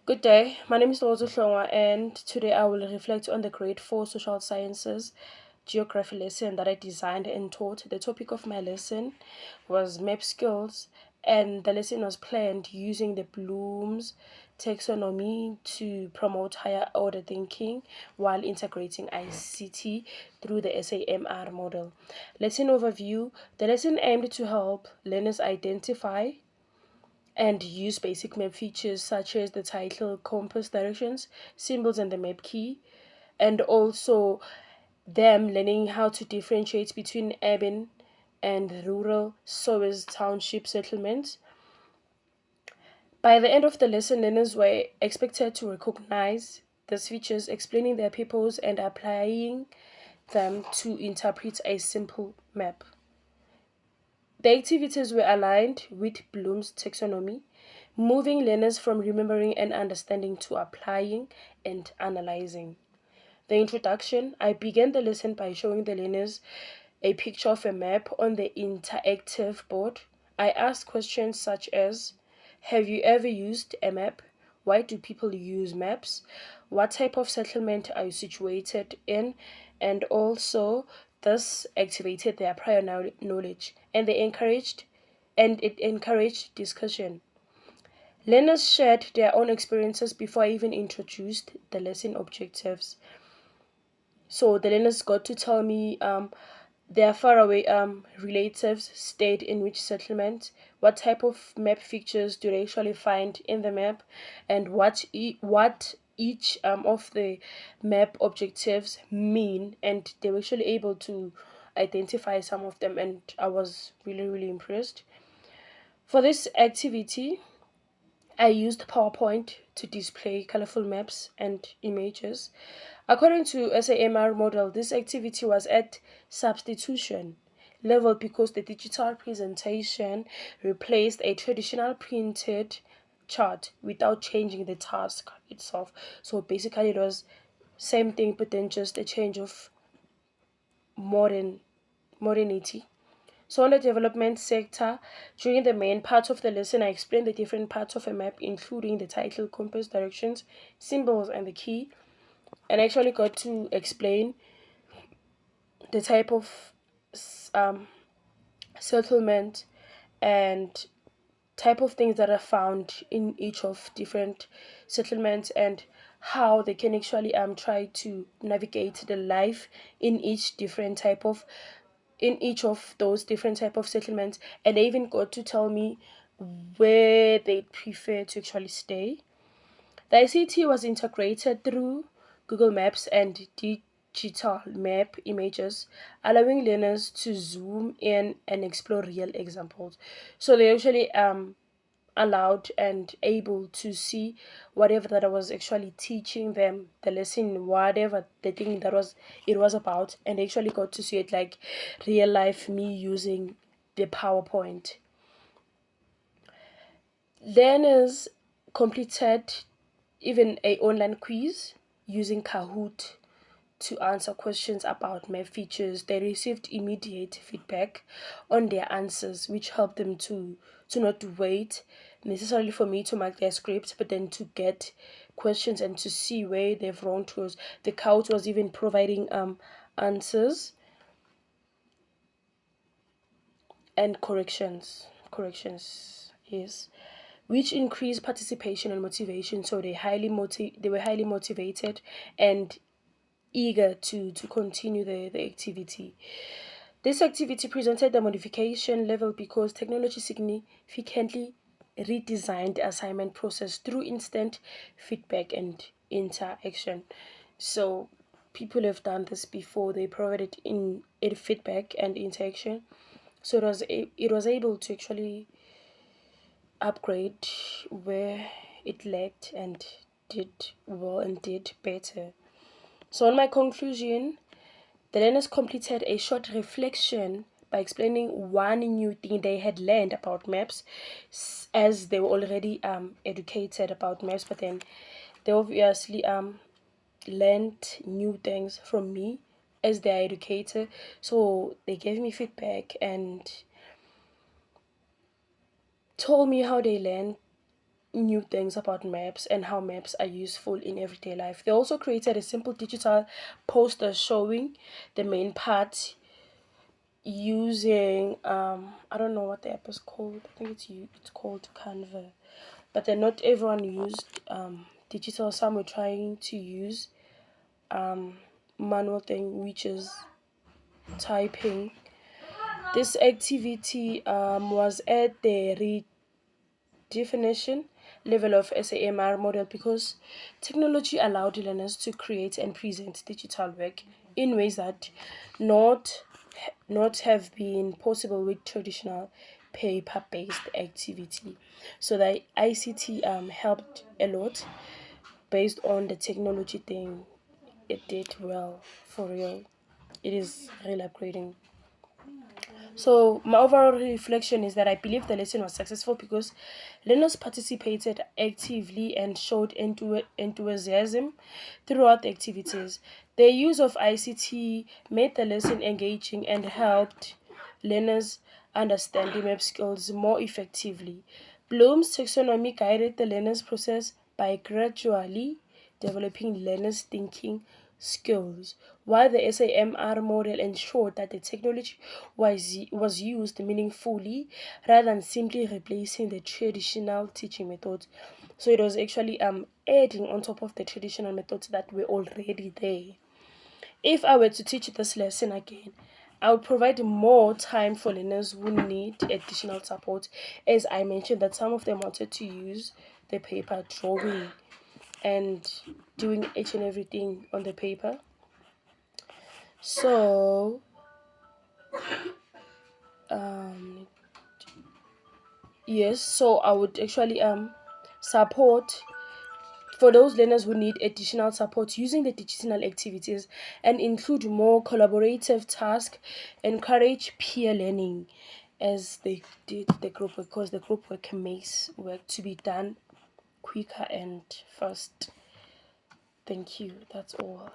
Good day. My name is Lozo Hlongwa, and today I will reflect on the grade 4 social sciences geography lesson that I designed and taught. The topic of my lesson was map skills, and the lesson was planned using the Bloom's taxonomy to promote higher order thinking while integrating ICT through the SAMR model. Lesson overview. The lesson aimed to help learners identify and use basic map features such as the title, compass directions, symbols, and the map key, and also them learning how to differentiate between urban and rural, so as township settlements. By the end of the lesson, learners were expected to recognize these features, explaining their purpose, and applying them to interpret a simple map. The activities were aligned with Bloom's taxonomy, moving learners from remembering and understanding to applying and analyzing. The introduction. I began the lesson by showing the learners a picture of a map on the interactive board. I asked questions such as: have you ever used a map? Why do people use maps? What type of settlement are you situated in? And also, this activated their prior knowledge, and it encouraged discussion. Learners shared their own experiences before I even introduced the lesson objectives. So the learners got to tell me their faraway relatives stayed in which settlement, what type of map features do they actually find in the map, and what each of the map objectives mean, and they were actually able to identify some of them, and I was really impressed. For this activity, I used PowerPoint to display colorful maps and images. According to SAMR model, this activity was at substitution level because the digital presentation replaced a traditional printed chart without changing the task itself. So basically it was same thing but then just a change of modernity. So on the development sector, during the main part of the lesson, I explained the different parts of a map, including the title, compass, directions, symbols, and the key. And I actually got to explain the type of um, settlement and type of things that are found in each of different settlements, and how they can actually try to navigate the life in each of those different type of settlements. And they even got to tell me where they prefer to actually stay. The ICT was integrated through Google Maps and digital map images, allowing learners to zoom in and explore real examples. So they actually allowed and able to see whatever that I was actually teaching them, the lesson, whatever the thing that was it was about, and they actually got to see it like real life me using the PowerPoint. Learners completed even a online quiz using Kahoot to answer questions about map features. They received immediate feedback on their answers, which helped them to not wait necessarily for me to mark their scripts, but then to get questions and to see where they've wrong to. The Kahoot was even providing answers and corrections, yes, which increased participation and motivation. So they were highly motivated and eager to continue the activity. This activity presented the modification level because technology significantly redesigned the assignment process through instant feedback and interaction. So people have done this before. They provided in feedback and interaction. So it was able to actually upgrade where it lacked and did well and did better. So, in my conclusion, the learners completed a short reflection by explaining one new thing they had learned about maps, as they were already educated about maps, but then they obviously learned new things from me as their educator. So they gave me feedback and told me how they learned new things about maps and how maps are useful in everyday life. They also created a simple digital poster showing the main part using I don't know what the app is called. I think it's called Canva. But then not everyone used digital. Some were trying to use manual thing, which is typing. This activity was at the redefinition level of SAMR model because technology allowed learners to create and present digital work in ways that not not have been possible with traditional paper-based activity. So the ICT helped a lot based on the technology thing. It did well, for real. It is really upgrading. So my overall reflection is that I believe the lesson was successful because learners participated actively and showed enthusiasm throughout the activities. The use of ICT made the lesson engaging and helped learners understand the map skills more effectively. Bloom's taxonomy guided the learner's process by gradually developing learners' thinking skills, while the SAMR model ensured that the technology was used meaningfully rather than simply replacing the traditional teaching methods. So it was actually adding on top of the traditional methods that were already there. If I were to teach this lesson again, I would provide more time for learners who need additional support, as I mentioned that some of them wanted to use the paper drawing and doing each and everything on the paper. So um yes, so I would actually support for those learners who need additional support using the digital activities and include more collaborative tasks, encourage peer learning as they did the group work, because the group work makes work to be done quicker and fast. Thank you. That's all.